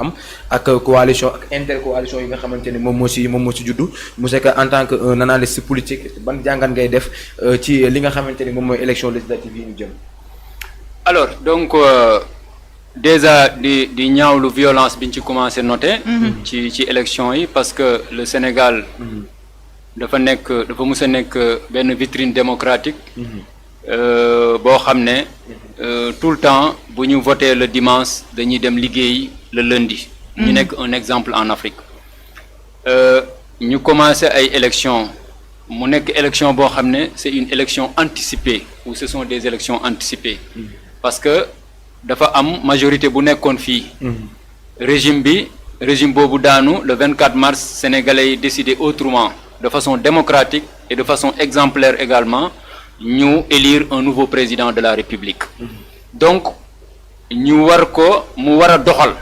am ak coalition ak intercoalition yi nga xamante ni moom moo si juddu monsieur Ka en tant que un analyste politique ban jàngat ngay def ci li nga xamante ni moom mooy élection législative yi ñu jëm. alors donc déjà di ñaawlu violence bi ñu ci commencé noter. ci élection yi parce que le Sénégal. dafa mës a nekk benn vitrine démocratique. boo xam ne tout le temps bu ñu voté le dimanche dañuy dem liggéey le lundi. ñu nekk un exemple en Afrique. ñu commencé ay élections mu nekk élection boo xam ne c'est une élection anticipée ou ce sont des élections anticipées. parce que dafa am majorité bu nekkoon fii. régime boobu daanu le 24 mars sénégalais yi décidé autrement de façon démocratique et de façon exemplaire également. ñu élire un nouveau président de la République. donc mu war a doxal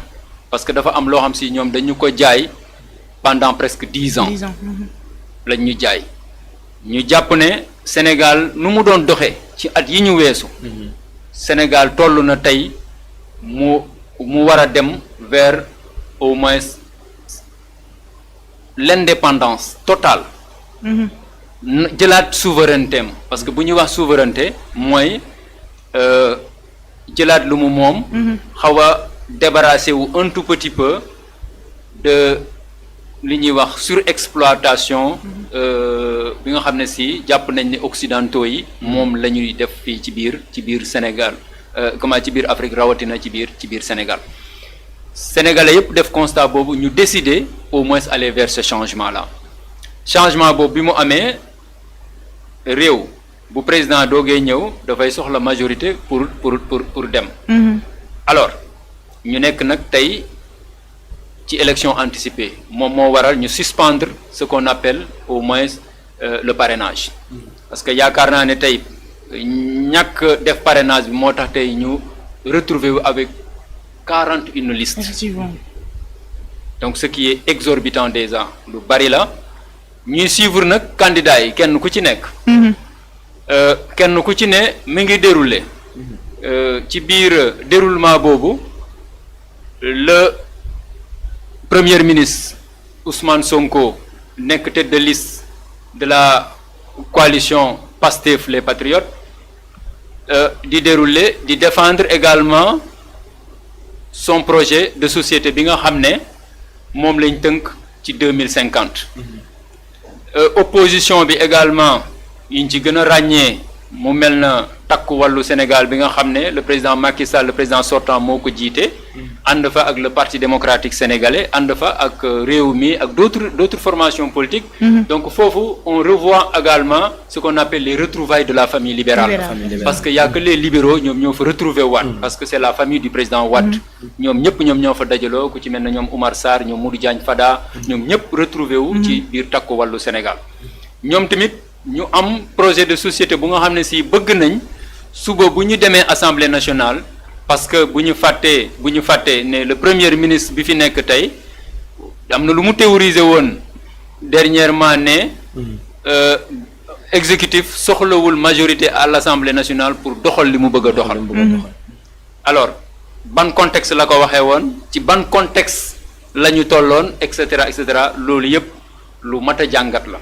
parce que dafa am loo xam si ñoom dañu ko jaay pendant presque 10 ans. lañ ñu jaay ñu jàpp ne Sénégal nu mu doon doxee ci at yi ñu weesu. Sénégal toll na tey mu war a dem vers au moins l'indépendance totale. jëlaat souveraineté am parce que bu ñuy wax souveraineté mooy jëlaat lu mu moom. xaw a débarrasser wu un tout petit peu de li ñuy wax surexploitation. bi nga xam ne si jàpp nañ ne occidentaux yi moom la ñuy def fii ci biir Sénégal ci biir Afrique rawatina ci biir Sénégal. Sénégalais yëpp def constat boobu ñu décider au moins aller vers ce changement là changement boobu bi mu amee. réew bu président doogee ñëw dafay soxla majorité pour dem. alors ñu nekk nag tey ci élection anticipée moom moo waral ñu suspendre ce qu'on appelle au moins le parrainage. parce que yaakaar naa ne tey ñàkk def parrainage bi moo tax tey ñu retrouver wu avec 41 listes. Effectivement. donc ce qui est exorbitant déjà lu bari la. ñuy suivre nag candidats yi kenn ku ci nekk. kenn ku ci ne mi ngi dérouler. ci biir déroulement boobu le premier ministre Ousmane Sonko nekk tête de liste de la coalition Pastef les Patriotes di dérouler di défendre également son projet de société bi nga xam ne moom lañ tënk ci 2050. opposition bi également yiñ ci gën a ràññee mu mel na takku wàllu Sénégal bi nga xam ne le président Macky Sall le président sortant moo ko jiite. ànd fa ak le parti démocratique sénégalais ànd fa ak Rewmi ak d'autres formations politiques. donc foofu on revoit également ce qu'on appelle les retrouvailles de la famille libérale. parce que y a que les libéraux ñoom ñoo fa retrouver Wade. parce que c'est la famille du président Wade. ñoom ñoo fa dajaloo ku ci mel ne ñoom Oumar Sarr ñoom Modou Diagne Fada. ñoom ñëpp retrouver wu. ci biir takku wàllu Sénégal. ñoom tamit ñu am projet de société bu nga xam ne si bëgg nañ suba bu ñu demee assemblée nationale. parce que bu ñu fàttee ne le premier ministre bi fi nekk tey am na lu mu théoriser woon dernièrement ne exécutif soxlawul majorité à l'Assemblée nationale pour doxal li mu bëgg a doxal. alors ban contexte la ko waxee woon ci ban contexte la ñu tolloon et cetera loolu yëpp lu mat a jàngat la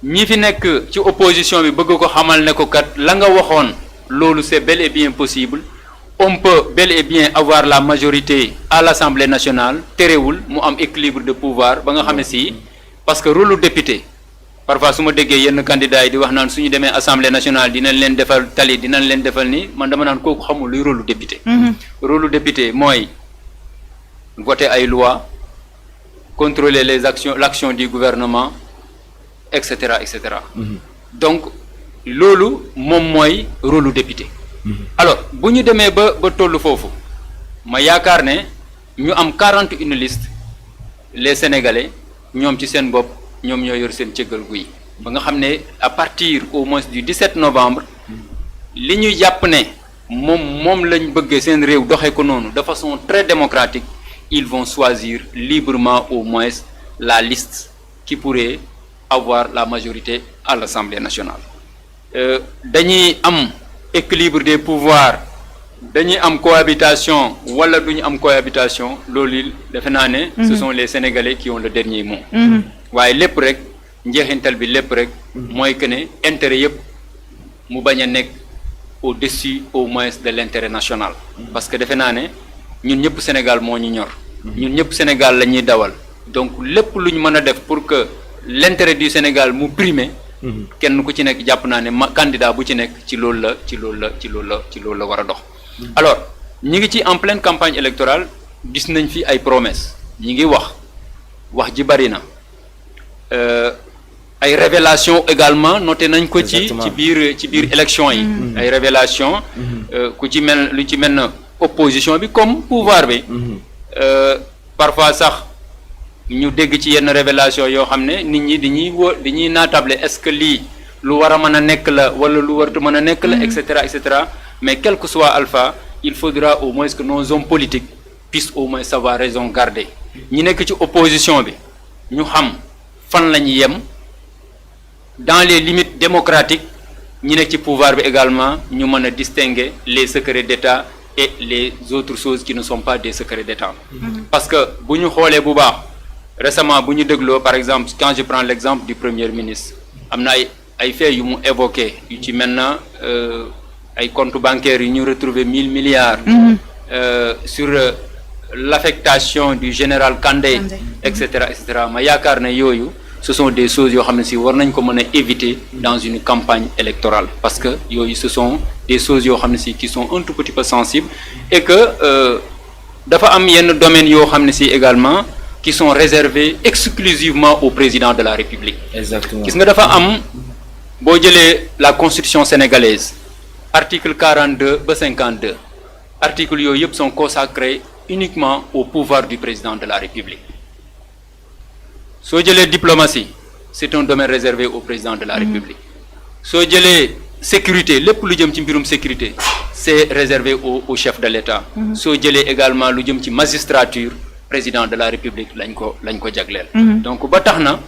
ñi fi nekk ci opposition bi bëgg ko xamal ne ko kat la nga waxoon. loolu c'est bel et bien possible on peut bel et bien avoir la majorité à l'Assemblée nationale terewul mu am équilibre de pouvoir ba nga xam ne si parce que rôle député parfois su ma déggee yenn candidats yi di wax naan suñu demee Assemblée nationale dinañ leen defal tali dinañ leen defal ni man dama naan kooku xamul luy rôle député. rôle député mooy voter ay lois contrôler l'action du gouvernement et cetera. donc loolu moom mooy rôle député. alors bu ñu demee ba tollu foofu ma yaakaar ne ñu am 41 listes les sénégalais ñoom ci seen bopp ñoom ñoo yor seen cëggal guy ba nga xam ne à partir au moins du 17 novembre li ñu jàpp ne moom lañ bëggee seen réew doxee ko noonu de façon très démocratique ils vont choisir librement au moins la liste qui pourrait avoir la majorité à l'Assemblée nationale. dañuy am équilibre des pouvoirs dañuy am cohabitation wala duñu am cohabitation loolu defe naa ne ce sont les Sénégalais qui ont le dernier mot waaye lépp rek njeexintal bi lépp rek mooy que ne intérêt yëpp mu bañ a nekk au-dessus au moins de l'intérêt national parce que defe naa ne ñun ñëpp Sénégal moo ñu ñor ñun ñëpp Sénégal la ñuy dawal donc lépp lu ñu mën a def pour que l'intérêt du Sénégal mu primer kenn ku ci nekk jàpp naa ne candidat bu ci nekk ci loolu la war a dox alors ñi ngi ci en pleine campagne électorale gis nañ fi ay promesses ñi ngi wax ji bari na ay révélations également noté nañ ko ci biir élection yi ay révélations lu ci mel na opposition bi comme pouvoir bi parfois sax ñu dégg ci yenn révélation yoo xam ne nit ñi dañuy naatable est-ce que lii lu war a mën a nekk la wala lu wartu mën a nekk la et cetera mais quel que soit alpha il faudra au moins que nos hommes politiques puissent au moins savoir raison garder ñi nekk ci opposition bi ñu xam fan la ñu yem dans les limites démocratiques ñi nekk ci pouvoir bi également ñu mën a distinguer les secrets d'État et les autres choses qui ne sont pas des secrets d'État parce que bu ñu xoolee bu baax récemment bu ñu dégloo par exemple quand je prends l'exemple du premier ministre am na ay faits yu mu évoqué yu ci mel na ay comptes bancaires yu ñu retrouvé 1000 milliards sur l'affectation du général Kandé et cetera ma yaakaar ne yooyu ce sont des choses yoo xam ne si war nañ ko mën a éviter dans une campagne électorale parce que yooyu ce sont des choses yoo xam ne si qui sont un tout petit peu sensibles et que dafa am yenn domaines yoo xam ne si également qui sont réservés exclusivement au président de la République. Exactement. gis nga dafa am boo jëlee la constitution sénégalaise article 42 ba 52 articles yooyu yëpp sont consacrés uniquement au pouvoir du président de la République soo jëlee diplomatie c'est un domaine réservé au président de la République soo jëlee sécurité lépp lu jëm ci mbirum sécurité c'est réservé au chef de l'État soo jëlee également lu jëm ci magistrature président de la République lañ ko jagleel donc ba tax na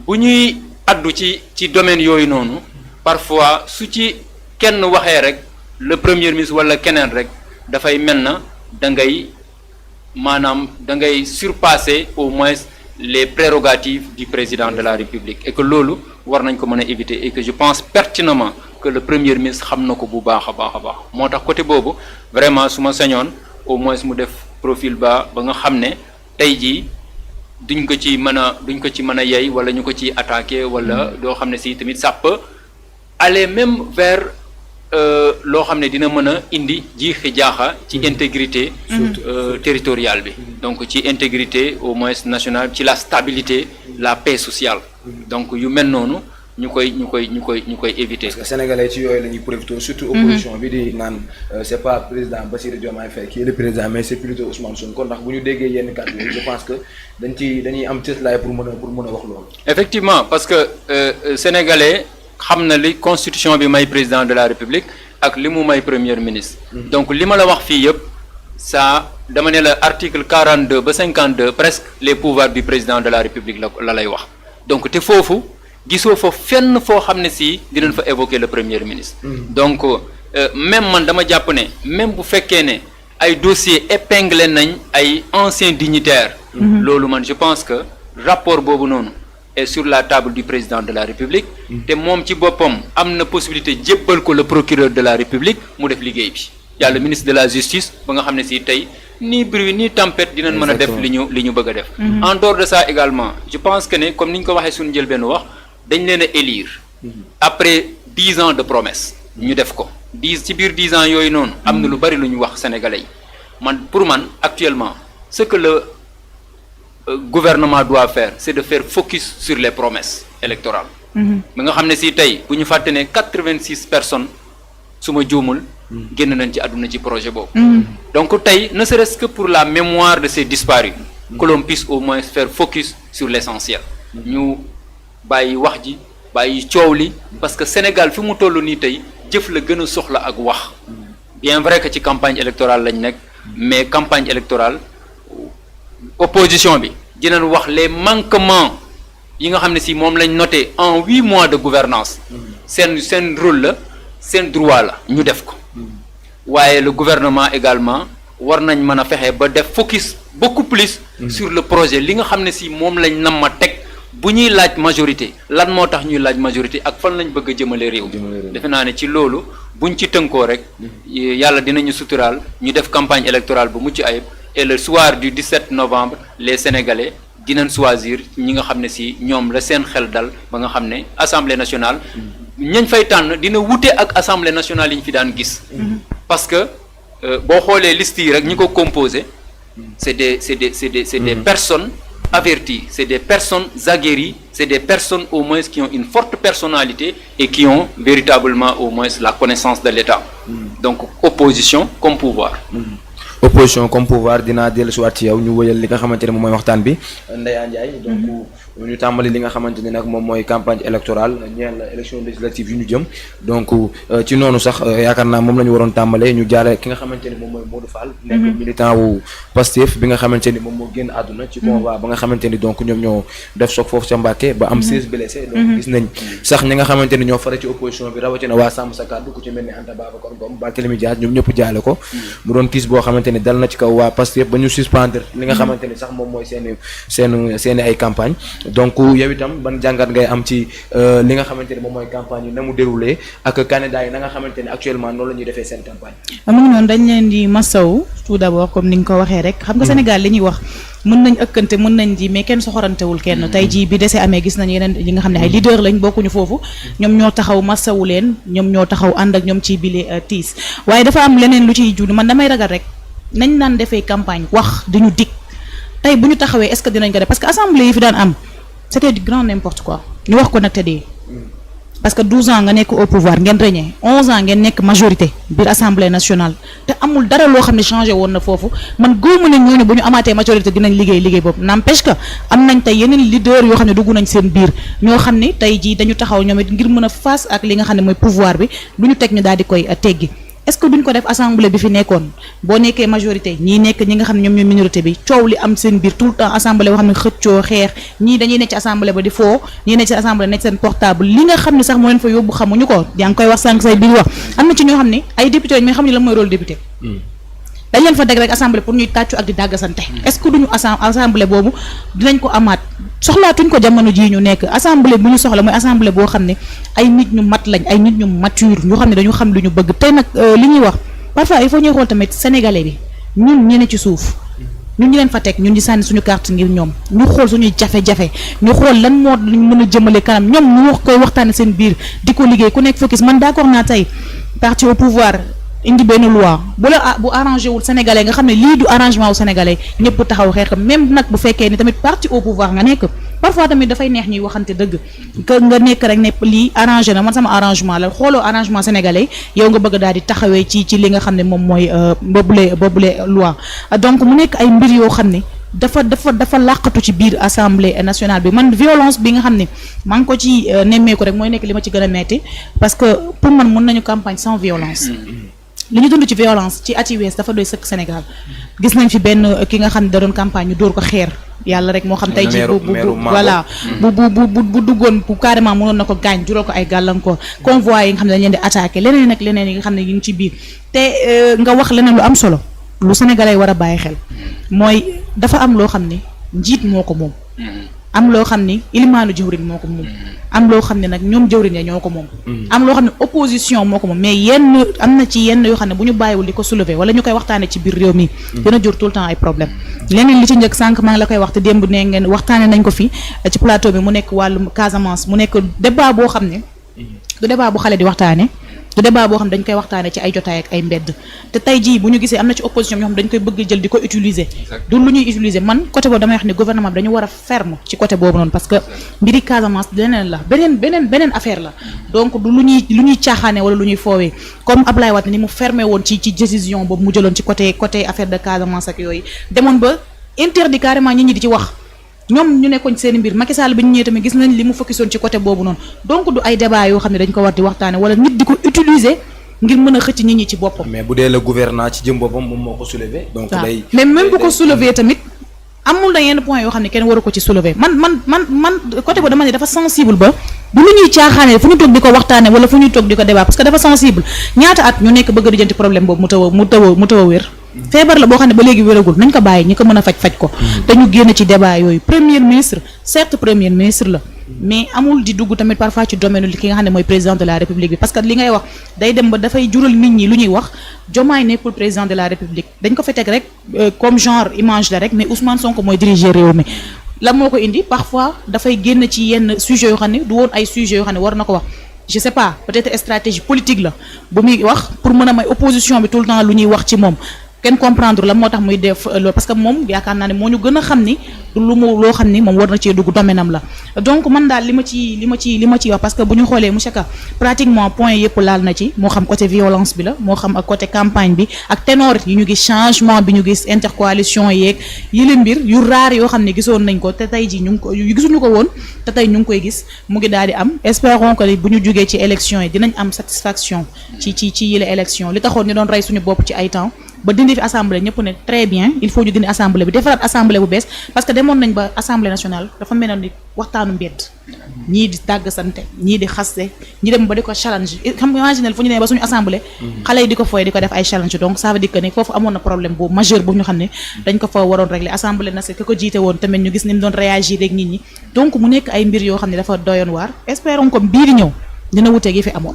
bu ñuy addu ci domaine yooyu noonu parfois su ci kenn waxee rek le premier ministre wala keneen rek dafay mel na da ngay surpasser au moins les prérogatives du président de la République et que loolu war nañ ko mën a éviter et que je pense pertinemment que le premier ministre xam na ko bu baax a baax moo tax côté boobu vraiment su ma sañoon au moins mu def profil ba nga xam ne tey jii duñ ko ci mën a yey wala ñu ko ci attaquer wala doo xam ne si tamit ça peut aller même vers loo xam ne dina mën a indi jiixi jaaxa ci intégrité territoriale bi donc ci intégrité au moins nationale ci la stabilité la paix sociale donc yu mel noonu ñu koy éviter. Parce que sénégalais ci yooyu la ñuy profité surtout opposition bi di naan c'est pas président Bassirou Diomaye Faye qui est le président mais c'est plutôt Ousmane Sonko ndax bu ñu déggee yenn kàddu yi je pense que dañuy am cëslaay pour mën a wax loolu. Effectivement parce que sénégalais xam na li constitution bi may président de la République ak li mu may premier ministre. donc li ma la wax fii yëpp ça dama ne la article 42 ba 52 presque les pouvoirs du président de la République la lay wax donc te foofu. gisoo fa fenn foo xam ne si dinañ fa évoquer le premier ministre donc même man dama jàpp ne même bu fekkee ne ay dossiers épinglés nañ ay anciens dignitaires loolu man je pense que rapport boobu noonu est sur la table du président de la République te moom ci boppam am na possibilité jébbal ko le procureur de la République mu def liggéey bi y a le ministre de la Justice ba nga xam ne si tey ni bruit ni tempête dinañ mën a def li ñu bëgg a def en dehors de ça également je pense que ne comme ni ñu ko waxee suñu njëlbéen wax dañ leen a élire après 10 ans de promesse ñu def ko ci biir 10 ans yooyu noonu am na lu bari lu ñu wax sénégalais yi pour man actuellement ce que le gouvernement doit faire c'est de faire focus sur les promesses électorales ba nga xam ne si tey bu ñu fàtte ne 86 personnes su ma juumul génn nañ ci àdduna ci projet boobu donc tey ne serait-ce que pour la mémoire de ces disparus que l'on puisse au moins faire focus sur l'essentiel ñu bàyyi wax ji bàyyi coow li parce que Sénégal fi mu toll nii tey jëf la gën a soxla ak wax bien vrai que ci campagne électorale lañ nekk mais campagne électorale opposition bi dinañ wax les manquements yi nga xam ne si moom lañ noté en 8 mois de gouvernance seen rôle la seen droit la ñu def ko waaye le gouvernement également war nañ mën a fexe ba def focus beaucoup plus sur le projet li nga xam ne si moom lañ nam ma teg bu ñuy laaj majorité lan moo tax ñuy laaj majorité ak fan lañ bëgg a jëmale réew defe naa ne ci loolu buñ ci tënkoo rek yàlla dinañu suturaal ñu def campagne électorale bu mucc ayib et le soir du 17 novembre les Sénégalais dinañ choisir ñi nga xam ne si ñoom la seen xel dal ba nga xam ne Assemblée nationale ñañ fay tànn dina wute ak Assemblée nationale yi ñu fi daan gis parce que boo xoolee liste yi rek ñi ko composé c'est des personnes averties, c'est des personnes aguerries, c'est des personnes au moins qui ont une forte personnalité et qui ont véritablement au moins la connaissance de l'État. Donc opposition comme pouvoir. Opposition comme pouvoir dinaa dellu si waat ci yow ñu wëyal li nga xamante ne moom mooy waxtaan bi Ndeye Ndiaye donc ñu tàmbali li nga xamante ne nag moom mooy campagne électorale ñeel élection législative yu ñu jëm donc ci noonu sax yaakaar naa moom la ñu waroon tàmbalee ñu jaare ki nga xamante ne moom mooy Modou Fall nekk militant wu Pastef bi nga xamante ni moom moo génn àdduna ci convoi ba nga xamante ni donc ñoom ñoo def soog foofu ca Mbacké ba am 16 blessés donc gis nañ sax ñi nga xamante ni ñoo fara ci opposition bi rawatina waa Sàmm Sa Kàddu ku ci mel ni Anta Babacar Ngom Barthélémy Dias ñoom ñëpp jaale ko mu doon tiis boo xamante ni dal na ci kaw waa Pastef ba ñu suspendre li nga xamante ni sax moom mooy seeni ay campagne donc yow itam ban jàngat ngay am ci li nga xamante ni moom mooy campagne yi na mu déroulé ak candidat yi na nga xamante ni actuellement noonu la ñuy defee seen campagne. mu ngi noonu dañ leen di masaw tout d'abord comme ni nga ko waxee rek xam nga Sénégal li ñuy wax mën nañ ëkkante mën nañ ji mais kenn soxorantewul kenn tey jii bi dese amee gis nañ yeneen yi nga xam ne ay leader lañ bokkuñu foofu ñoom ñoo taxaw masawu leen ñoom ñoo taxaw ànd ak ñoom ci bile tiis waaye dafa am leneen lu ciy judd man damay ragal rek nañ naan defee campagne wax diñu dig tey bu ñu taxawee est-ce que dinañ ko def parce que assemblée yi fi daan am c'était du grand n'importe quoi ñu wax ko nag te dee parce que 12 ans nga nekk au pouvoir ngeen régné 11 ans ngeen nekk majorité biir assemblée nationale te amul dara loo xam ne changé woon na foofu man góomu ne ñooñu bu ñu amaatee majorité dinañ liggéey boobu n'empêche que am nañ tey yeneen leader yoo xam ne dugg nañ seen biir ñoo xam ne tey jii dañu taxaw ñoom it ngir mën a face ak li nga xam ne mooy pouvoir bi lu ñu teg ñu daal di koy teggi est-ce que duñ ko def assemblée bi fi nekkoon boo nekkee majorité ñii nekk ñi nga xam ne ñoom ñooy minorité bi coow li am seen biir tout le temps assemblée boo xam ne xëccoo xeex ñii dañuy nekk ci assemblée ba di foo ñii nekk ci assemblée nekk seen portable li nga xam ne sax moo leen fa yóbbu xamuñu ko yaa ngi koy wax sànq say biir wax am na ci ñoo xam ne ay député mais xamuñu lan mooy rôle député dañ leen fa deg rek assemblée pour ñuy tàccu ak di dàggasante est-ce que duñu assemblée boobu dinañ ko amaat soxlaatuñ ko jamono jii ñu nekk assemblée bu ñu soxla mooy assemblée boo xam ne ay nit ñu mat lañ ay nit ñu mature ñu xam ne dañu xam lu ñu bëgg tey nag li ñuy wax parfois il faut ñuy xool tamit sénégalais bi ñun ñi ne ci suuf ñun ñu leen fa teg ñun di sànni suñu carte ngir ñoom ñu xool suñuy jafe-jafe ñu xool lan moo mën a jëmale kanam ñoom ñu wax koy waxtaane seen biir di ko liggéey ku nekk focus man d'accord naa tey parti au pouvoir indi benn loi bu la bu arrangé wul sénégalais nga xam ne lii du arrangement wu sénégalais ñëpp taxaw xeex même nag bu fekkee ni tamit parti au pouvoir nga nekk parfois tamit dafay neex ñuy waxante dëgg que nga nekk rek ne lii arrangé na man sama arrangement la xooloo arrangement sénégalais yow nga bëgg daal di taxawee ci li nga xam ne moom mooy boobule loi donc mu nekk ay mbir yoo xam ne dafa làqatu ci biir assemblée nationale bi man violence bi nga xam ne maa ngi ko ci nemmeeku rek mooy nekk li ma ci gën a metti parce que pour man mën nañu campagne sans violence li ñu dund ci violence ci at yi wees dafa doy sëkk Sénégal gis nañ fi benn ki nga xam ne da doon campagne ñu dóor ko xeer yàlla rek moo xam tey ji voilà bu duggoon bu carrément mënoon na ko gaañ jural ko ay gàllankoor convoi yi nga xam ne dañ leen di attaqué leneen ak leneen yi nga xam ne ñu ngi ci biir te nga wax leneen lu am solo lu sénégalais war a bàyyi xel mooy dafa am loo xam ne njiit moo ko moom am loo xam ni ilimaanu jëwriñ moo ko moom am loo xam ne nag ñoom jëwriñ ya ñoo ko moom am loo xam ne opposition moo ko moom mais yenn am na ci yenn yoo xam ne bu ñu bàyyiwul di ko soulever wala ñu koy waxtaane ci biir réew mi dina jur tout le temps ay problème leneen li ci njëkk sànq maa ngi la koy wax te démb ne ngeen waxtaane nañ ko fi ci plateau bi mu nekk wàllu Casamance mu nekk débat boo xam ne du débat bu xale di waxtaane du débat boo xam ne dañ koy waxtaane ci ay jotaay ak ay mbedd te tey jii bu ñu gisee am na ci opposition ñoo xam dañ koy bëgg jël di ko utiliser du lu ñuy utiliser man côté boobu damay wax ne gouvernement bi dañu war a ferme ci côté boobu noonu parce que mbiri Casamance leneen la beneen affaire la donc du lu ñuy caaxaane wala lu ñuy foowee comme Ablaye Wade ni mu fermé woon ci décision boobu mu jëloon ci côté affaire de Casamance ak yooyu demoon ba interdit carrément nit ñi di ci wax ñoom ñu nekkoon seen mbir Macky Sall bi ñu ñëwee tamit gis nañ li mu focusoon ci côté boobu noonu donc du ay débat yoo xam ne dañ ko war di waxtaane wala nit di ko utiliser ngir mën a xëcc nit ñi ci boppam. mais bu dee le gouvernant ci jëm boppam moom moo ko soulever. donc day mais même bu ko soulever tamit amul na yenn point yoo xam ne kenn waru ko ci soulever man côté boobu dama ne dafa sensible ba bu lu ñuy caaxaane fu ñu toog di ko waxtaane wala fu ñuy toog di ko débat parce que dafa sensible ñaata at ñu nekk bëgg a lijjanti problème boobu mu taw a wér feebar la boo xam ne ba léegi wéragul nañ ko bàyyi ñi ko mën a faj ko te ñu génn ci débat yooyu premier ministre certes premier ministre la mais amul di dugg tamit parfois ci domaine li ki nga xam ne mooy président de la république bi parce que li ngay wax day dem ba dafay jural nit ñi lu ñuy wax Diomaye nekkul président de la république dañ ko fa teg rek comme genre image la rek mais Ousmane Sonko mooy diriger réew mi la moo ko indi parfois dafay génn ci yenn sujets yoo xam ne du woon ay sujets yoo xam ne war na ko wax je sais pas peut-être stratégie politique la bu muy wax pour mën a may opposition bi tout le temps lu ñuy wax ci moom kenn comprendre la moo tax muy def loolu parce que moom yaakaar naa ne moo ñu gën a xam ni du lu mu loo xam ni moom war na cee dugg domaine am la donc man daal li ma ciy wax parce que bu ñu xoolee monsieur Ka pratiquement point yëpp laal na ci moo xam côté violence bi la moo xam ak côté campagne bi ak ténor yi ñu gis changement bi ñu gis intercoalition yeeg yële mbir yu raar yoo xam ne gisoon nañ ko te tey ji ñu ngi ko gisuñu ko woon te tey ñu ngi koy gis mu ngi daal di am espérons que bu ñu jógee ci élection yi dinañ am satisfaction ci yële élection li taxoon ñu doon rey suñu bopp ci ay temps ba dindi fi assemblée ñëpp ne très bien il faut ñu dindi assemblée bi defaraat assemblée bu bees parce que demoon nañ ba assemblée nationale dafa mel ni waxtaanu mbedd ñii di dàgg sante ñii di xaste ñi dem ba di ko challenge xam nga imaginel fu ñu ne ba suñu assemblée xale yi di ko fooy di ko def ay challenge donc ça veut dire que ni foofu amoon na problème bu majeur bu ñu xam ne dañ ko fa waroon régler assemblée nationale ki ko jiite woon tamit ñu gis ni mu doon réagir rek nit ñi donc mu nekk ay mbir yoo xam ne dafa doyoon waar espérons que bii di ñëw dina wuteeg yi fi amoon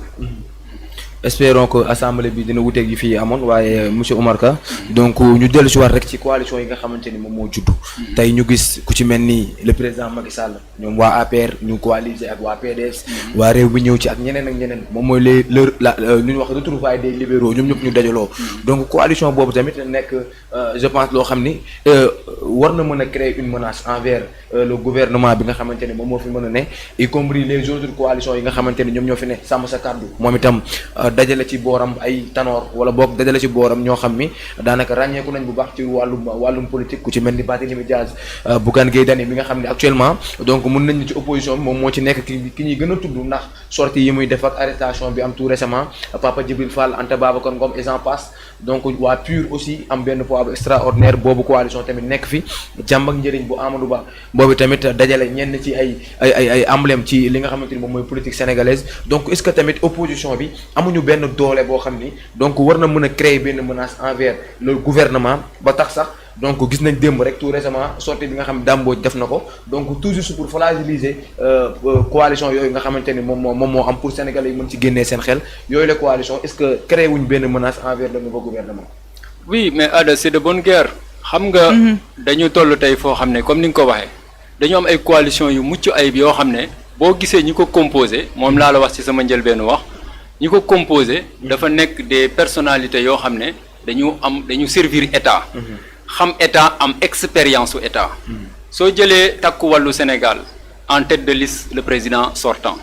espérons que assemblée bi dina wuteeg yi fii amoon waaye monsieur Oumar Ka donc ñu dellu si waat rek ci coalition yi nga xamante ni moom moo juddu tey ñu gis ku ci mel ni le président Macky Sall ñoom waa APR ñu coalisé ak waa PDS waa réew bi ñëw ci ak ñeneen moom mooy lu ñu wax retrouvailles des libéraux ñoom ñëpp ñu dajaloo donc coalition boobu tamit nekk je pense loo xam ni war na mën a créer une menace envers le gouvernement bi nga xamante ni moom moo fi mën a ne y compris les autres coalitions yi nga xamante ni ñoom ñoo fi ne sàmm sa kàddu moom itam dajale ci booram ay tanoor wala boog dajale ci booram ñoo xam ni daanaka ràññeeku nañ bu baax ci wàllum politique ku ci mel ni Barthélémy Dias Bougane Gueye Dany bi nga xam ne actuellement donc mun nañ ci opposition bi moom moo ci nekk ki ñuy gën a tudd ndax sortie yi muy def ak arrestation bi am tout récemment Papa Djibril Fall Anta Babacar Ngom et j'en passe donc waa PUR aussi am benn poids bu extraordinaire boobu coalition tamit nekk fi jàmm ak njëriñ bu Amadou Ba boobu tamit dajale ñenn ci ay emblème ci li nga xamante ni moom mooy politique sénégalaise donc est-ce que tamit opposition bi amuñu benn doole boo xam ni donc war na mën a créer benn menace envers le gouvernement ba tax sax donc gis nañ démb rek tout récemment sortie bi nga xam Dame Mbodj def na ko donc tout juste pour fragiliser coalition yooyu nga xamante ni moom moo am pour Sénégalais yi mën ci génnee seen xel yooyu la coalition est-ce que créé wuñ benn menace envers le nouveau gouvernement. oui mais Ada c'est de bonne guerre xam nga dañu toll tey foo xam ne comme ni nga ko waxee dañu am ay coalition yu mucc ayib yoo xam ne boo gisee ñi ko composé moom laa la wax ci sama njëlbeenu wax ñi ko composé dafa nekk des personnalités yoo xam ne dañu servir état xam état am expérience su état soo jëlee takku wàllu Sénégal en tête de liste le président sortant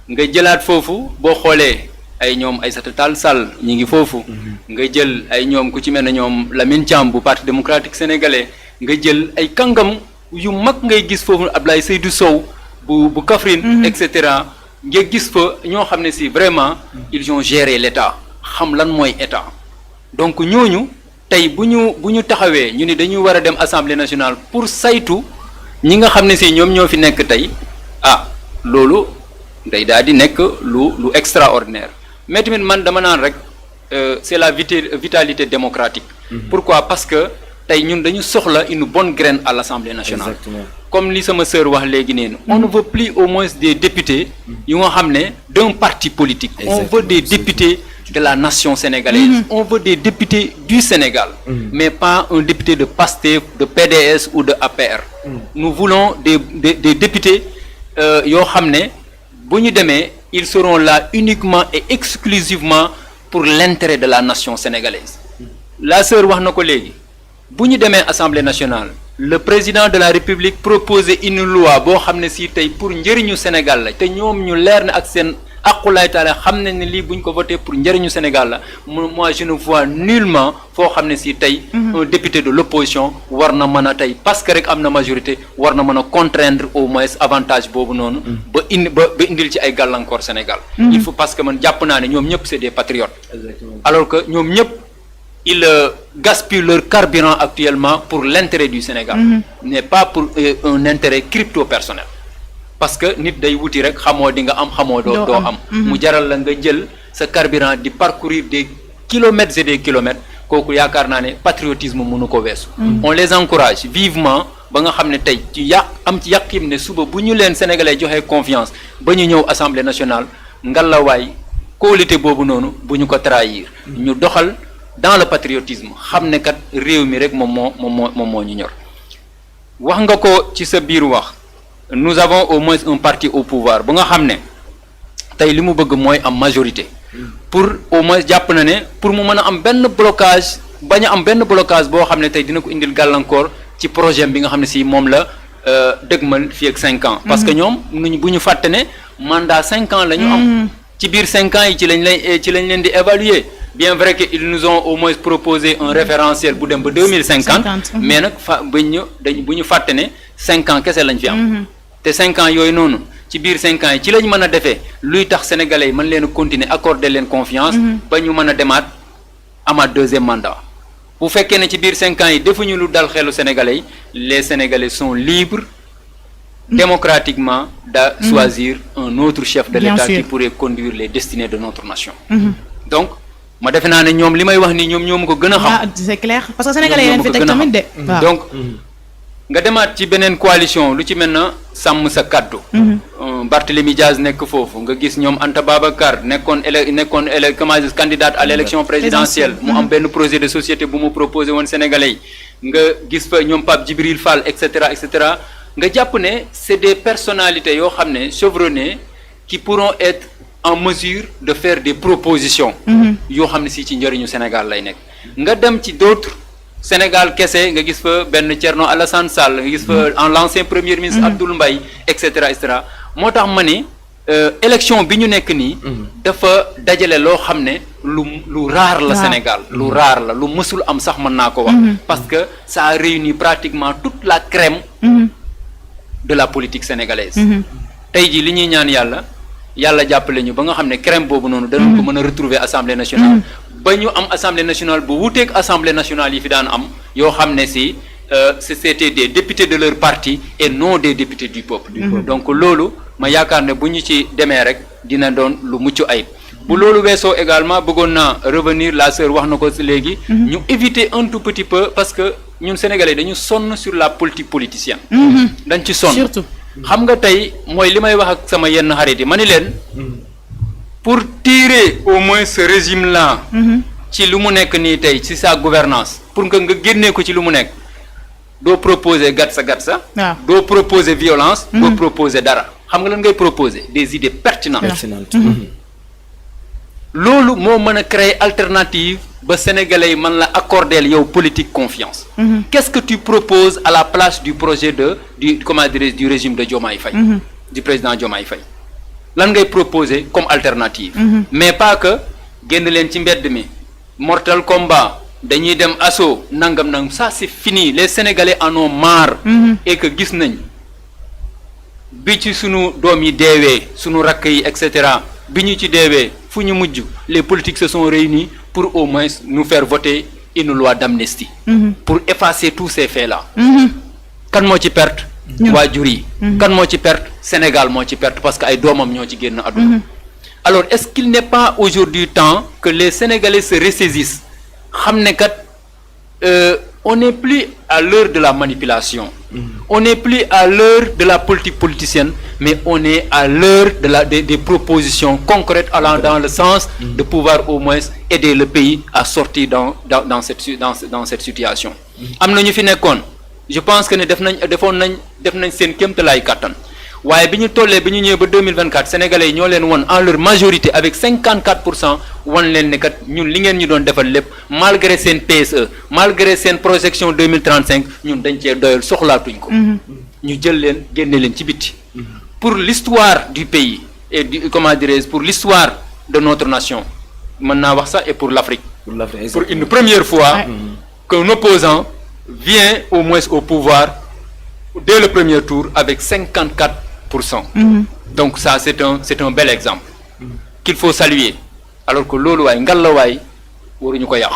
nga jëlaat foofu boo xoolee ay ñoom Aïssata Tall Sall ñi ngi foofu nga jël ay ñoom ku ci mel ne ñoom Lamine Thiam bu parti démocratique sénégalais nga jël ay kàngam yu mag ngay gis foofu Ablaye Seydou Sow bu Kaffrine et cetera nga gis fa ñoo xam ne si vraiment ils ont géré l'état xam lan mooy état donc ñooñu tey bu ñu taxawee ñu ni dañu war a dem assemblée nationale pour saytu ñi nga xam ne si ñoom ñoo fi nekk tey loolu day daal di nekk lu extraordinaire mais tamit man dama naan rek c'est la vitalité démocratique pourquoi parce que tey ñun dañu soxla une bonne graine à l'Assemblée nationale. Exactement. Comme li sama sœur wax léegi neen on ne veut plus au moins des députés yu nga xam ne d'un parti politique. Exactement. On veut des députés de la nation sénégalaise. On veut des députés du Sénégal. Mais pas un député de PASTEF, de PDS ou de APR. Nous voulons des députés yoo xam ne bu ñu demee ils seront là uniquement et exclusivement pour l'intérêt de la nation sénégalaise. La sœur wax na ko léegi. bu ñu demee assemblée nationale le président de la république proposait une loi boo xam ne si tey pour njëriñu Sénégal la te ñoom ñu leer na ak seen aqulaay taala xam ne ni lii bu ñu ko voté pour njëriñu Sénégal la moi je ne vois nullement foo xam ne si tey un député de l'opposition war na mën a tey parce que rek am na majorité war na mën a contraindre au moins avantage boobu noonu ba indil ci ay gàllankoor Sénégal il faut parce que man jàpp naa ne ñoom ñëpp c'est des patriotes. Exactement. Alors que ñoom ñëpp ils gaspillent leur carburant actuellement pour l'intérêt du Sénégal, mais pas pour un intérêt crypto-personnel. Parce que nit day wuti rek xamoo di nga am xamoo doo am mu jaral la nga jël sa carburant di parcourir des kilomètres et des kilomètres kooku yaakaar naa ne patriotisme mënu ko weesu. On les encourage vivement ba nga xam ne tey ci am ci yàqim ne suba bu ñu leen sénégalais joxee confiance ba ñu ñëw assemblée nationale ngalawaay qualité boobu noonu bu ñu ko trahir. ñu doxal dans le patriotisme xam ne kat réew mi rek moom moo ñu ñor. wax nga ko ci sa biir wax nous avons au moins un parti au pouvoir bu nga xam ne tey li mu bëgg mooy am majorité. pour au moins jàpp na ne pour mu mën a am benn blocage bañ a am benn blocage boo xam ne tey dina ko indil gàllankoor ci projet bi nga xam ne si moom la dëgmal fii ak 5 ans. parce que ñoom bu ñu fàtte ne mandat 5 ans la ñu am. ci biir 5 ans yi ci lañ leen di évaluer bien vrai que ils nous ont au moins proposé un référentiel bu dem ba 2050. mais nag bu ñu fàtte ne 5 ans kese lañ fi am. te 5 ans yooyu noonu. ci biir 5 ans yi ci lañ mën a defee luy tax sénégalais yi mën leen a continuer accorder leen confiance ba ñu mën a demaat amaat 2e mandat bu fekkee ne ci biir 5 ans yi defuñu lu dal xelu sénégalais yi les sénégalais sont libres démocratiquement de choisir un autre chef de l'État qui pourrait conduire les destinées de notre nation. Donc ma defe naa ne ñoom li may wax nii ñoom ma ko gën a xam. C'est clair parce que sénégalais yi leen fi teg tamit de. Donc nga demaat ci beneen coalition lu ci mel na sàmm sa kàddu. Barthélémy Diaz nekk foofu nga gis ñoom Anta Babacar nekkoon candidate à l'élection présidentielle mu am benn projet de société bu mu proposé woon sénégalais yi nga gis fa ñoom Pape Djibril Fall et cetera nga jàpp ne c'est des personnalités yoo xam ne chevronnées qui pourront être en mesure de faire des propositions yoo xam ne si ci njëriñu Sénégal lay nekk nga dem ci d'autres Sénégal kese nga gis fa benn Thierno Alassane Sall nga gis fa l'ancien premier ministre Abdoul Mbaye et cetera moo tax ma ne élection bi ñu nekk nii dafa dajale loo xam ne lu raar la Sénégal lu raar la lu mësul am sax mën naa ko wax parce que ça a réuni pratiquement toute la crème de la politique sénégalaise tey jii li ñuy ñaan yàlla jàppale ñu ba nga xam ne crème boobu noonu danañ ko mën a retrouver assemblée nationale ba ñu am assemblée nationale bu wuuteeg assemblée nationale yi fi daan am yoo xam ne si c'était des députés de leur parti et non des députés du peuple. Donc loolu ma yaakaar ne bu ñu ci demee rek dina doon lu mucc ayib bu loolu weesoo également bëggoon naa revenir la sœur wax na ko léegi ñu éviter un tout petit peu parce que ñun sénégalais dañu sonn sur la politique politicienne dañ ci sonn surtout xam nga tey mooy li may wax ak sama yenn xarit yi ma ni leen pour tirer au moins ce régime là ci lu mu nekk nii tey ci sa gouvernance pour nga génnee ko ci lu mu nekk doo proposer gatsa doo proposer violence doo proposer dara xam nga lan ngay proposer des idées pertinentes loolu moo mën a créer alternative ba sénégalais yi mën la accorder yow politique confiance qu'est-ce que tu proposes à la place du projet du régime de Diomaye Faye du président Diomaye Faye lan ngay proposer comme alternative mais pas que génn leen ci mbedd mi mortal combat dañuy dem assaut nangam ça c'est fini les sénégalais en ont marre et que gis nañ bi ci sunu doom yi deewee sunu rakk yi et cetera bi ñu ci deewee fu ñu mujj les politiques se sont réunis pour au moins nous faire voter une loi d'amnistie pour effacer tous ces faits là kan moo ci perte waajur yi kan moo ci perte Sénégal moo ci perte parce que ay doomam ñoo ci génn àdduna alors est-ce qu'il n'est pas aujourd'hui temps que les Sénégalais se ressaisissent xam ne kat on n'est plus à l'heure de la manipulation on n'est plus à l'heure de la politique politicienne mais on est à l'heure des propositions concrètes allant dans le sens de pouvoir au moins aider le pays à sortir dans cette situation am na ñu fi nekkoon je pense que ne def nañ seen kéemtalaay kàttan waaye bi ñu ñëwee ba 2024 sénégalais yi ñoo leen won en leur majorité avec 54% wan leen ne kat ñun li ngeen ñu doon defal lépp malgré seen PSE malgré seen projection 2035 ñun dañ cee doyal soxlaatuñ ko ñu jël leen génne leen ci biti pour l'histoire du pays et pour l'histoire de notre nation mën naa wax sax et pour l'Afrique pour une première fois qu'un opposant vient au moins au pouvoir dès le premier tour avec 54%. Donc ça c'est un bel exemple qu'il faut saluer alors que loolu waay ngalla waay waruñu ko yàq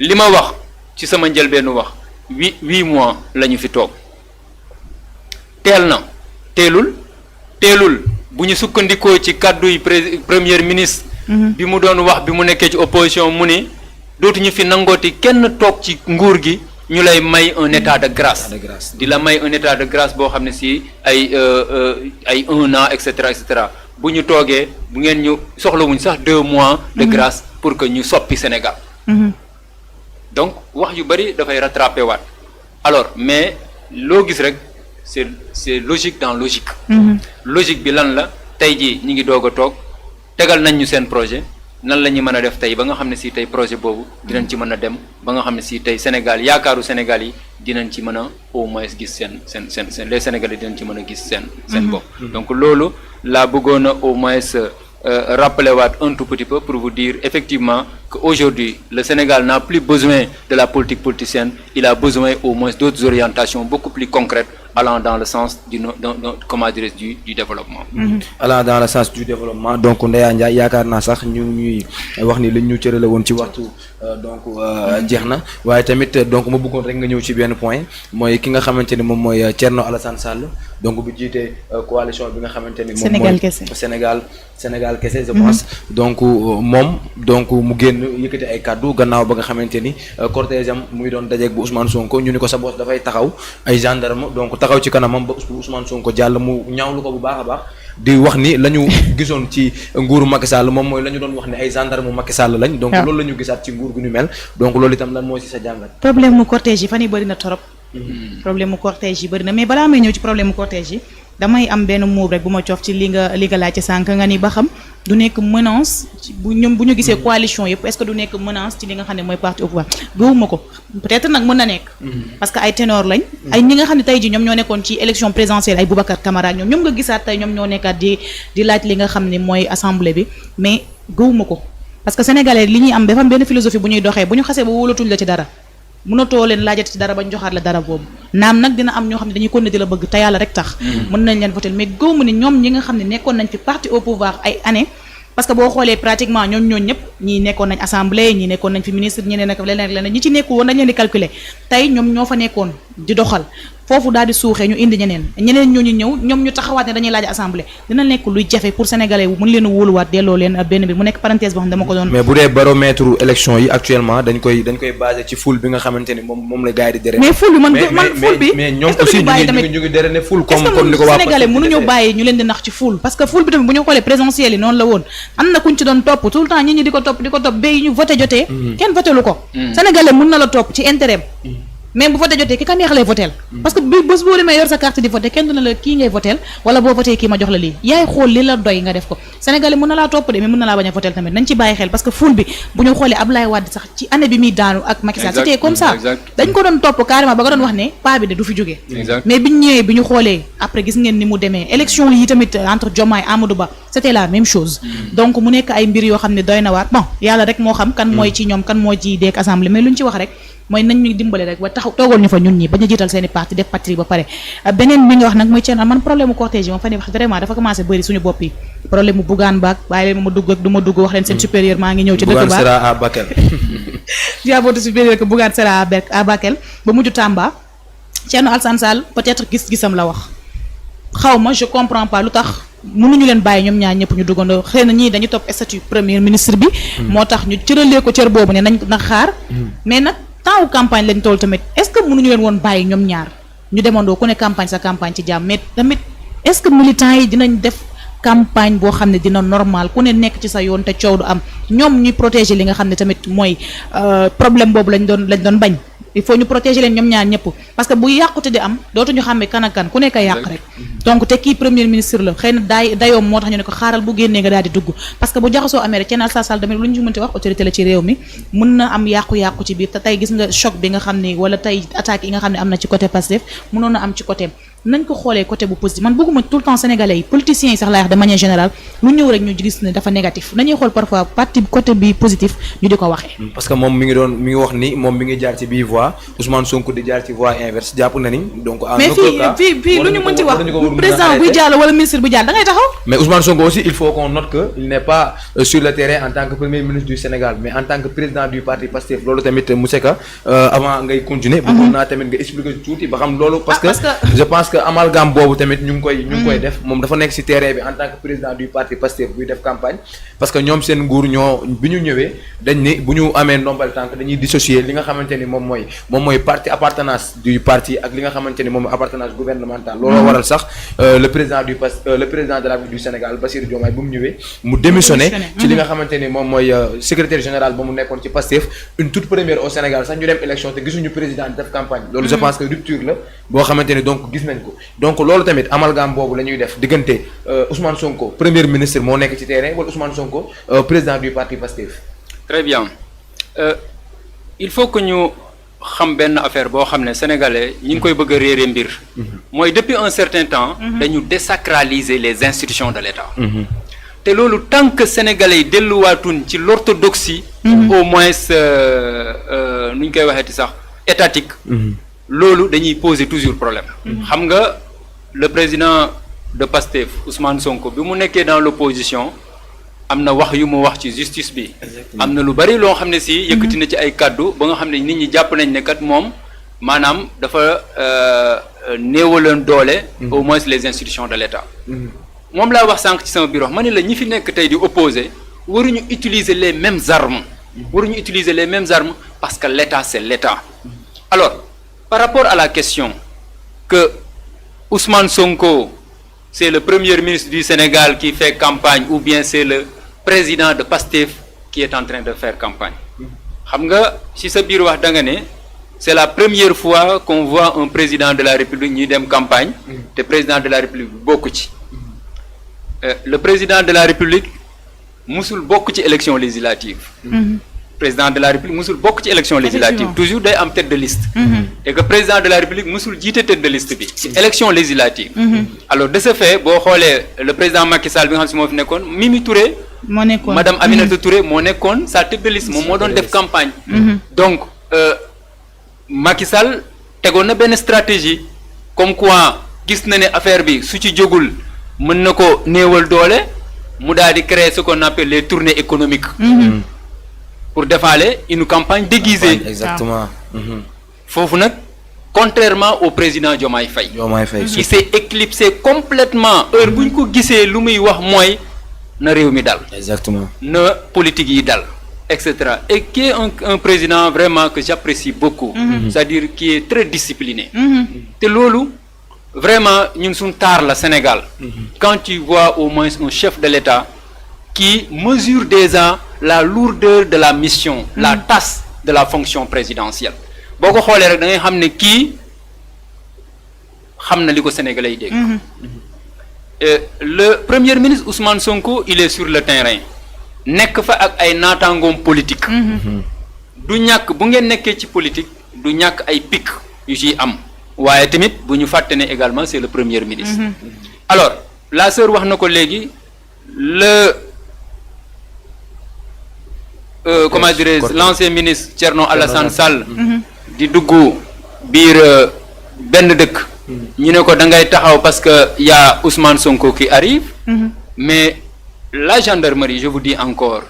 li ma wax ci sama njëlbeenu wax 8 mois la ñu fi toog teel na teelul bu ñu sukkandikoo ci kàdduy premier ministre bi mu doon wax bi mu nekkee ci opposition mu ni dootuñu fi nangooti kenn toog ci nguur gi ñu lay may un état de grâce di la may un état de grâce boo xam ne si ay 1 an et cetera bu ñu toogee bu ngeen ñu soxlawuñ sax 2 mois de grâce pour que ñu soppi Sénégal donc wax yu bari dafay rattraper waat alors mais loo gis rek c'est logique dans logique logique bi lan la tey jii ñi ngi doog a toog tegal nañ ñu seen projet nan la ñu mën a def tey ba nga xam ne si tey projet boobu dinañ ci mën a dem ba nga xam ne si tey Sénégal yaakaaru Sénégal yi dinañ ci mën a au moins gis seen les Sénégalais dinañ ci mën a gis seen bopp donc loolu laa bëggoon a au moins rappeler waat un tout petit peu pour vous dire effectivement qu'aujourd'hui le Sénégal n'a plus besoin de la politique politicienne, il a besoin au moins d'autres orientations beaucoup plus concrètes allant dans le sens comment dirais-je du développement. Allant dans le sens du développement donc Ndeya Ndiaye yaakaar naa sax ñu ñuy wax ni li ñu cërale woon ci waxtu donc jeex na waaye tamit donc ma bëggoon rek nga ñëw ci benn point mooy ki nga xamante ni moom mooy Thierno Alassane Sall donc bu jiitee coalition bi nga xamante ni moom mooy Sénégal kese je pense donc moom donc mu génn yëkkati ay kàddu gannaaw ba nga xamante ni cortège am muy doon dajeeg bu Ousmane Sonko ñu ni ko sa boss dafay taxaw ay gendarme donc taxaw ci kanamam ba Ousmane Sonko jàll mu ñaawlu ko bu baax a baax di wax ni la ñu gisoon ci nguuru Macky Sall moom mooy la ñu doon wax ni ay gendarme Macky Sall lañ donc loolu la ñu gisaat ci nguur gu ñu mel donc loolu itam lan mooy ci sa jàngat. problème mu cortège yi fan yi bëri na torop problème mu cortège yi bëri na mais balaa may ñëw ci problème mu cortège yi damay am benn move rek bu ma coof ci li nga laajte sànq nga ni ba xam du nekk menace bu ñu gisee coalition yëpp est-ce que du nekk menace ci li nga xam ne mooy parti au pouvoir gëwuma ko peut-être nag mën na nekk parce que ay ténor lañ ay ñi nga xam ne tey ji ñoom ñoo nekkoon ci élection présidentielle ay Boubacar Camara ñoom nga gisaat tey ñoom ñoo nekkaat di laaj li nga xam ne mooy assemblée bi mais gëwuma ko parce que sénégalais li ñuy am dafa am benn philosophie bu ñuy doxee bu ñu xasee ba wóolatuñ la ci dara mënatoo leen laajati ci dara bañ joxaat la dara boobu naam nag dina am ñoo xam ne dañuy continuer di la bëgg te yàlla rek tax mën nañ leen voter mais gëwuma ni ñoom ñi nga xam ne nekkoon nañ fi parti au pouvoir ay années parce que boo xoolee pratiquement ñooñu ñëpp ñii nekkoon nañ assemblée ñii nekkoon nañ fi ministre ñeneen ak leneen ñi ci nekkul woon dañ leen di calculer tey ñoom ñoo fa nekkoon di doxal foofu daal di suuxee ñu indi ñeneen ñooñu ñëw ñoom ñu taxawaat ne dañuy laaj assemblée dina nekk luy jafe pour sénégalais wu mën leen a wóoluwaat delloo leen benn bi mu nekk parenthèse boo xam ne dama ko doon. mais bu dee baromètre élection yi actuellement dañ koy basé ci foule bi nga xamante ni moom la gars yi di déré. mais foule bi man foule bi mais ñoom aussi ñu ngi déré ne foule comme ni ko waa sénégalais mënuñu bàyyi ñu leen di nax ci foule parce que foule bi tamit bu ñu xoolee présidentielle yi noonu la woon am na kuñ ci doon topp tout le temps ñi di ko topp ba ñu voté jotee kenn voté lu ko sénégalais mën na la topp ci intérêt mais bu voté jotee ki ka neex lay votel parce que bés boo demee yor sa carte di voté kenn du ne la kii ngay votel wala boo voté kii ma jox la lii yaay xool li la doy nga def ko sénégalais mën na laa topp de mais mën na laa bañ a votel tamit nañ ci bàyyi xel parce que foule bi bu ñu xoolee Abdoulaye Wade sax ci année bi muy daanu ak Macky Sall c'était comme ça dañ ko doon topp carrément ba nga doon wax ne paa bi de du fi jógee mais biñ ñëwee bi ñu xoolee après gis ngeen ni mu demee élection yi tamit entre Diomaye Amadou Ba c'était la même chose donc mu nekk ay mbir yoo xam ne doy na waar bon yàlla rek moo xam kan mooy ci ñoom kan moo ci deek assemblée mais luñ ci wax rek mooy nañ ñu dimbale rek ba taxaw toogoon ñu fa ñun ñi bañ a jiital seen i parti def patrie ba pare beneen bi nga wax nag mooy Thierno man problème mu cortège yi moom fa ne wax vraiment dafa commencé bëri suñu bopp yi problème mu Bougane baak bàyyi leen ma dugg ak du ma dugg wax leen seen supérieur maa ngi ñëw ci dëkk ba Bougane sera à Bakel yaa votre supérieur que Bougane sera à Bakel ba mujj Tamba Thierno Alassane Sall peut-être gis-gisam la wax xaw ma je comprends pas lu tax mënuñu leen bàyyi ñoom ñaar ñëpp ñu duggandoo xëy na ñii dañu topp statut premier ministre bi moo tax ñu cëralee ko cër boobu ne nañ na xaar mais nag temps campagne lañ toll tamit est-ce que mënuñu leen woon bàyyi ñoom ñaar ñu demandoo ku ne campagne sa campagne ci jàmm mais tamit est-ce que militants yi dinañ def campagne boo xam ne dina normal ku ne nekk ci sa yoon te coow du am ñoom ñuy protéger li nga xam ne tamit mooy problème boobu lañ doon bañ il faut ñu protéger leen ñoom ñaar ñëpp parce que bu yàqute di am dootuñu xàmmee kan ak kan ku nekk a yàq rek donc te kii premier ministre la xëy na dayoom moo tax ñu ne ko xaaral bu génnee nga daal di dugg parce que bu jaxasoo amee rek Thierno Alassane Sall tamit lu ñu ci mënti wax autorité la ci réew mi mën na am yàqu-yàqu ci biir te tey gis nga choc bi nga xam ne wala tey attaque yi nga xam ne am na ci côté Pastef mënoon na am ci côté nañ ko xoolee côté bu positif man bëgguma tout le temps sénégalais yi politiciens yi sax laa wax de manière générale lu ñëw rek ñu gis ne dafa négatif nañuy xool parfois partie côté bi positif ñu di ko waxee. parce que moom mi ngi wax ni moom mi ngi jaar ci bii voie Ousmane Sonko di jaar ci voie inverse jàpp na ni donc. en mais fii lu ñu mën ci wax président buy jàll wala ministre buy jàll da ngay taxaw. mais Ousmane Sonko aussi il faut qu'on note que il n'est pas sur le terrain en tant que premier ministre du Sénégal mais en tant que président du parti Pastef loolu tamit monsieur Ka avant ngay continuer. bëggoon naa tamit nga expliquer tuuti ba xam loolu. parce que je pense que amalgame boobu tamit ñu ngi koy def moom dafa nekk ci terrain bi en tant que président du parti Pastef buy def campagne parce que ñoom seen nguur bi ñu ñëwee dañ ni bu ñu amee ndombal tànk dañuy dissocier li nga xamante ni moom mooy parti appartenance du parti ak li nga xamante ni moom mooy appartenance gouvernementale looloo waral sax le président de la République du Sénégal Bassirou Diomaye bu mu ñëwee mu démissionné ci li nga xamante ni moom mooy secrétaire général ba mu nekkoon ci Pastef une toute première au Sénégal sax ñu dem élection te gisuñu président def campagne loolu je pense que rupture la boo xamante ni donc gis nañ ko donc loolu tamit amalgame boobu la ñuy def diggante Ousmane Sonko premier ministre moo nekk ci terrain wala Ousmane Sonko président du parti Pastef. Très bien il faut que ñu xam benn affaire boo xam ne sénégalais ñi ngi koy bëgg a réere mbir. mooy depuis un certain temps. dañu désacraliser les institutions de l'État. te loolu tant que sénégalais yi delluwaatuñ ci l'orthodoxie au moins nu ñu koy waxeeti sax étatique. loolu dañuy poser toujours problème. xam nga le président de Pastef Ousmane Sonko bi mu nekkee dans l'opposition am na wax yu mu wax ci justice bi. am na lu bari loo xam ne si yëkkati na ci ay kàddu ba nga xam ne nit ñi jàpp nañ ne kat moom maanaam dafa néewaloon doole. au moins les institutions de l'État. moom laa wax sànq ci sama biir wax ma ne la ñi fi nekk tey di opposer waruñu utiliser les mêmes armes. waruñu utiliser les mêmes armes parce que l'État c'est l'État. alors par rapport à la question que Ousmane Sonko c'est le premier ministre du Sénégal qui fait campagne ou bien c'est le président de Pastef qui est en train de faire campagne xam nga ci sa biir wax da nga ne c'est la première fois qu'on voit un président de la République ñuy dem campagne te président de la République bokk ci le président de la République musul bokk ci élection législative président de la République musul bokk ci élection législative toujours day am tête de liste et que président de la République musul jiite tête de liste bi ci élection législative alors de ce fait boo xoolee le président Macky Sall bi nga xam si moo fi nekkoon Mimi Touré moo nekkoon madame Aminata Touré moo nekkoon sa tête de liste moom moo doon def campagne donc Macky Sall tegoon na benn stratégie comme quoi gis na ne affaire bi su ci jógul mën na ko néewal doole mu daal di créer ce qu'on appelle les tournées économiques pour defaale une campagne déguisée. Exactement. foofu nag contrairement au président Diomaye Faye. qui s'est éclipsé complètement heure bu ñu ko gisee lu muy wax mooy na réew mi dal. Exactement. na politique yi dal et cetera et qui est un président vraiment que j'apprécie beaucoup. c'est-à-dire qui est très discipliné. te loolu vraiment ñun suñu taar la Sénégal. quand tu vois au moins un chef de l'État qui mesure déjà la lourdeur de la mission la tasse de la fonction présidentielle boo ko xoolee rek da ngay xam ne kii xam na li ko sénégalais yi dégg le premier ministre Ousmane Sonko il est sur le terrain nekk fa ak ay naataangoom politique du ñàkk bu ngeen nekkee ci politique du ñàkk ay pic yu ciy am waaye tamit bu ñu fàtte ne également c'est le premier ministre alors la sœur wax na ko léegi comment dirais-je l'ancien ministre Thierno Alassane Sall di dugg biir benn dëkk ñu ne ko da ngay taxaw parce que y a Ousmane Sonko qui arrive mais la gendarmerie je vous dis encore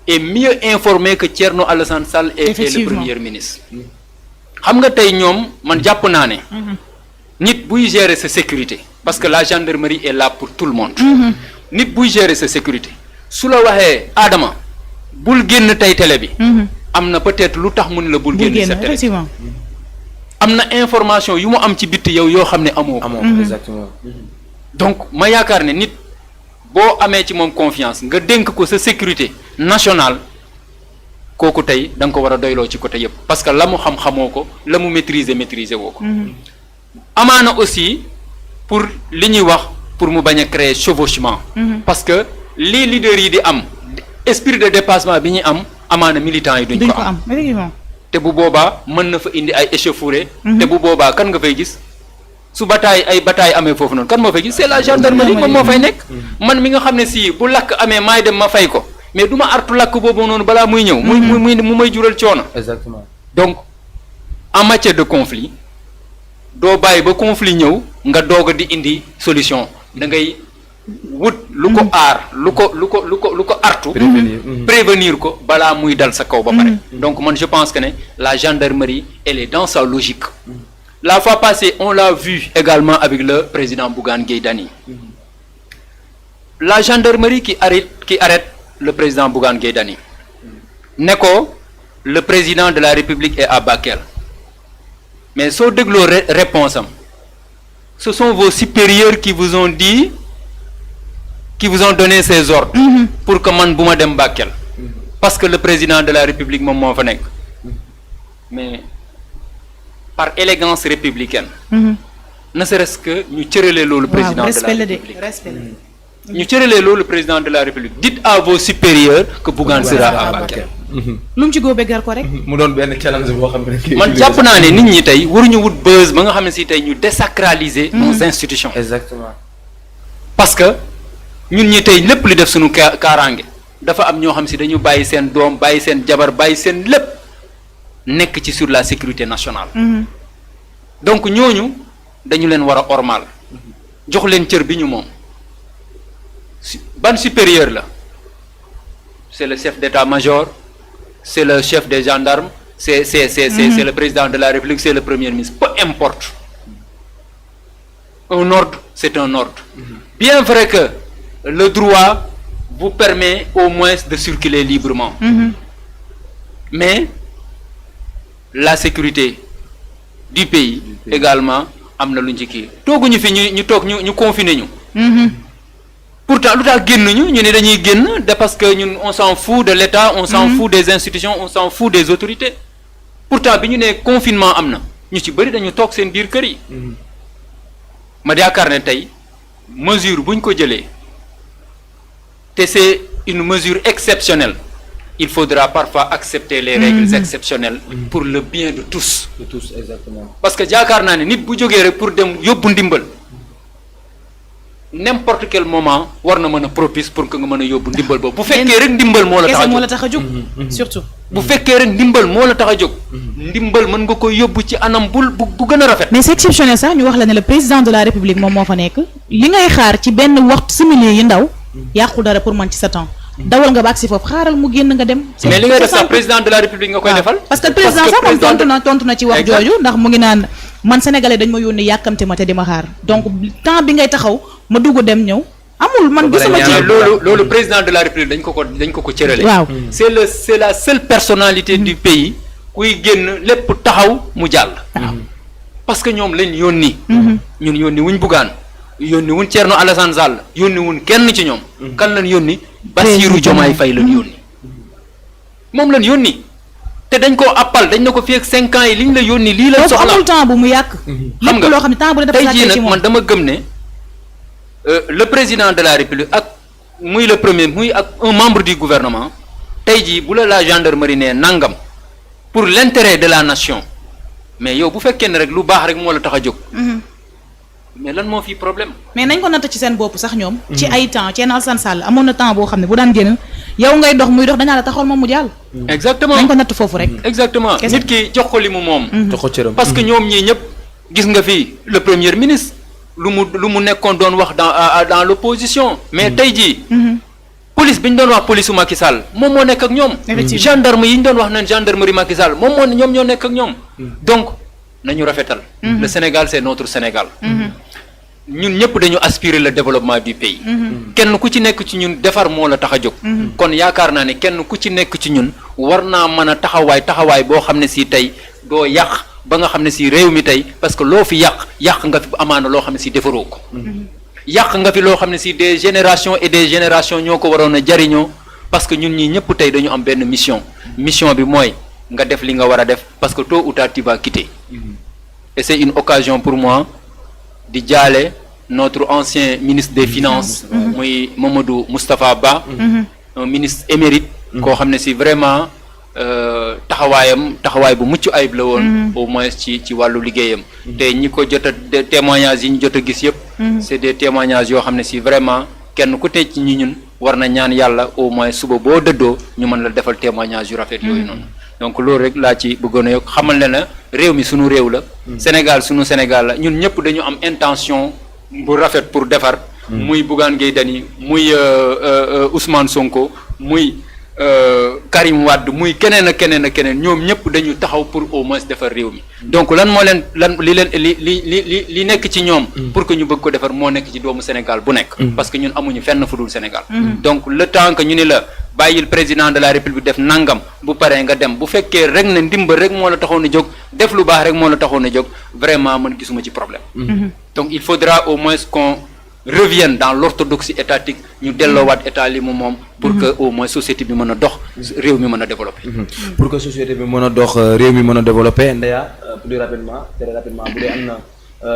est mieux informée que Thierno Alassane Sall et le premier ministre xam nga tey ñoom man jàpp naa ne nit buy gérer sa sécurité parce que la gendarmerie est là pour tout le monde nit buy gérer sa sécurité su la waxee Adama bul génn tey télé bi am na peut-être lu tax mu ne la bul génn sa télé am na information yu mu am ci bitti yow yoo xam ne amoo exactement donc ma yaakaar ne nit boo amee ci moom confiance nga dénk ko sa sécurité nationale kooku tey da nga ko war a doyloo ci côté yëpp parce que la mu xam-xamoo ko la mu maîtriser woo ko amaana aussi pour li ñuy wax pour mu bañ a créer chevauchement parce que les leaders yi di am esprit de dépassement bi ñuy am amaana militants yi duñ ko am te bu boobaa mën na fa indi ay échauffourées te bu boobaa kan nga fay gis su bataille amee foofu noonu kan moo fay gis c'est la gendarmerie moom moo fay nekk. man mi nga xam ne si bu lakk amee maay dem ma fay ko mais du ma artu lakk boobu noonu balaa muy ñëw. mu may jural coono. exactement. donc en matière de conflit doo bàyyi ba conflit ñëw nga doog a di indi solution da ngay wut lu ko aar lu ko artu. prévenir ko balaa muy dal sa kaw ba pare. donc man je pense que ne la gendarmerie elle est dans sa logique. La fois passée on l'a vu également avec le président Bougane Gueye Dany. La gendarmerie qui arrête le président Bougane Gueye Dany ne ko le président de la République est à Bakel mais soo dégloo réponse am ce sont vos supérieurs qui vous ont donné ces ordres pour que man bu ma dem Bakel parce que le président de la République moom moo fa nekk mais par élégance républicaine ne serait-ce que ñu cëralee loolu président de la République ñu cëralee loolu président de la République dites à vos supérieurs que Bougane sera à Bakel. lu mu ci góobee gar ko rek. mu doon benn challenge boo xam ne. man jàpp naa ne nit ñi tey waruñu wut buzz ba nga xam ne si tey ñu désacraliser nos institutions. exactement. parce que ñun ñi tey lépp li def suñu kaaraange dafa am ñoo xam si dañu bàyyi seen doom bàyyi seen jabar bàyyi seen lépp nekk ci sur la sécurité nationale. donc ñooñu dañu leen war a ormal jox leen cër bi ñu moom. ban supérieur la c'est le chef d'état-major c'est le chef des gendarmes c'est le président de la République c'est le premier ministre peu importe un ordre c'est un ordre bien vrai que le droit vous permet au moins de circuler librement mais la sécurité du pays également am na lu ñu ci kii tooguñu fi ñu toog ñu confiné ñu pourtant lu tax génn ñu ne dañuy génn de parce que ñun on s'en fout de l'État on s'en fout des institutions on s'en fout des autorités pourtant bi ñu ne confinement am na ñu ci bëri dañu toog seen biir kër yi ma yaakaar ne tey mesure buñ ko jëlee te c'est une mesure exceptionnelle il faudra parfois accepter les règles exceptionnelles pour le bien de tous. de tous exactement. parce que yaakaar naa ne nit bu jógee rek pour dem yóbbu ndimbal n'importe quel moment war na mën a propice pour que nga mën a yóbbu ndimbal boobu bu fekkee rek ndimbal moo la tax a jóg surtout bu fekkee rek ndimbal moo la tax a jóg ndimbal mën nga ko yóbbu ci anam bu gën a rafet. mais c'est exceptionnel sax ñu wax la ne le président de la République moom moo fa nekk li ngay xaar ci benn waxtu simili yi ndaw yàqul dara pour man ci sa temps dawal nga ba agsi foofu xaaral mu génn nga dem. mais li ngay def sax président de la République nga koy defal. parce que président sax moom tontu na ci wax jooju ndax mu ngi naan man sénégalais dañ ma yónni yàkkamte ma te di ma xaar donc temps bi ngay taxaw ma dugg dem ñëw amul man gisuma ci loolu président de la République dañ ko cërale. waaw c'est la seule personnalité du pays kuy génn lépp taxaw mu jàll. parce que ñoom lañ yónni. ñun yónni wuñ Bougane yónni wuñ Thierno Alassane Sall yónni wuñ kenn ci ñoom. kan lañ yónni. Bassirou Diomaye Faye lañ yónni. moom lañ yónni. te dañ koo appal dañ na ko fii ak 5 ans yi liñ la yónni lii la soxla amul temps bu mu yàq. xam nga loo xam ne temps bu ne dafa tey jii yàq ci nag moom man dama gëm ne le président de la République ak muy le premier muy ak un membre du gouvernement tey jii bu la gendarmerie nee nangam pour l'intérêt de la nation mais yow bu fekkee ne rek lu baax rek moo la tax a jóg. mais lan moo fi problème. mais nañ ko natt ci seen bopp sax ñoom. ci ay temps Thierno Alassane Sall amoon na temps boo xam ne bu daan génn yow ngay dox muy dox dañaa la taxawal moom mu jàll. exactement nañ ko natt foofu rek. exactement nit ki jox ko li mu moom. jox ko cëram parce que ñoom ñii ñëpp gis nga fi le premier ministre lu mu nekkoon doon wax dans l'opposition mais tey jii. police bi ñu doon wax police su Macky Sall moom moo nekk ak ñoom. gendarme yi ñu doon wax naan gendarmerie Macky Sall ñoom ñoo nekk ak ñoom. donc nañu rafetal. le Sénégal c'est notre Sénégal. ñun ñëpp dañu aspirer le développement du pays. kenn ku ci nekk ci ñun defar moo la tax a jóg. kon yaakaar naa ne kenn ku ci nekk ci ñun war naa mën a taxawaay boo xam ne si tey doo yàq ba nga xam ne si réew mi tey parce que loo fi yàq nga fi amaana loo xam ne si defaroo ko. yàq nga fi loo xam ne si des générations et des générations ñoo ko waroon a jariñoo parce que ñun ñii ñëpp tey dañu am benn mission bi mooy nga def li nga war a def parce que tôt ou tard tu vas quitter. et c'est une occasion pour moi. di jaale notre ancien ministre des finances muy Mamadou Moustapha Ba un ministre émérite koo xam ne si vraiment taxawaay bu mucc ayib la woon. au moins ci wàllu liggéeyam. te ñi ko jot a témoignages yi ñu jot a gis yëpp. c'est des témoignages yoo xam ne si vraiment kenn ku tey ci ñun war na ñaan yàlla au moins suba boo dëddoo ñu mën la defal témoignage yu rafet yooyu noonu. donc loolu rek laa ci bëggoon a yokk xamal ne na réew mi sunu réew la. Sénégal sunu Sénégal la ñun ñëpp dañu am intention bu rafet pour defar. muy Bougane Gueye Dany muy Ousmane Sonko muy Karim Wade muy keneen ak keneen ñoom ñëpp dañu taxaw pour au moins defar réew mi donc lan moo leen li nekk ci ñoom. pour que ñu bëgg ko defar moo nekk ci doomu Sénégal bu nekk. parce que ñun amuñu fenn fu dul Sénégal. donc le temps que ñu ni la bàyyil président de la République def nangam bu paree nga dem bu fekkee rek ne ndimbal rek moo la taxoon a jóg def lu baax rek moo la taxoon a jóg vraiment man gisuma ci problème. donc il faudra au moins qu'on reviennent dans l'orthodoxie étatique ñu delloowaat état li mu moom pour que au moins société bi mën a dox réew mi mën a développer. pour que société bi mën a dox réew mi mën a développer Ndeya plus rapidement très rapidement bu dee am na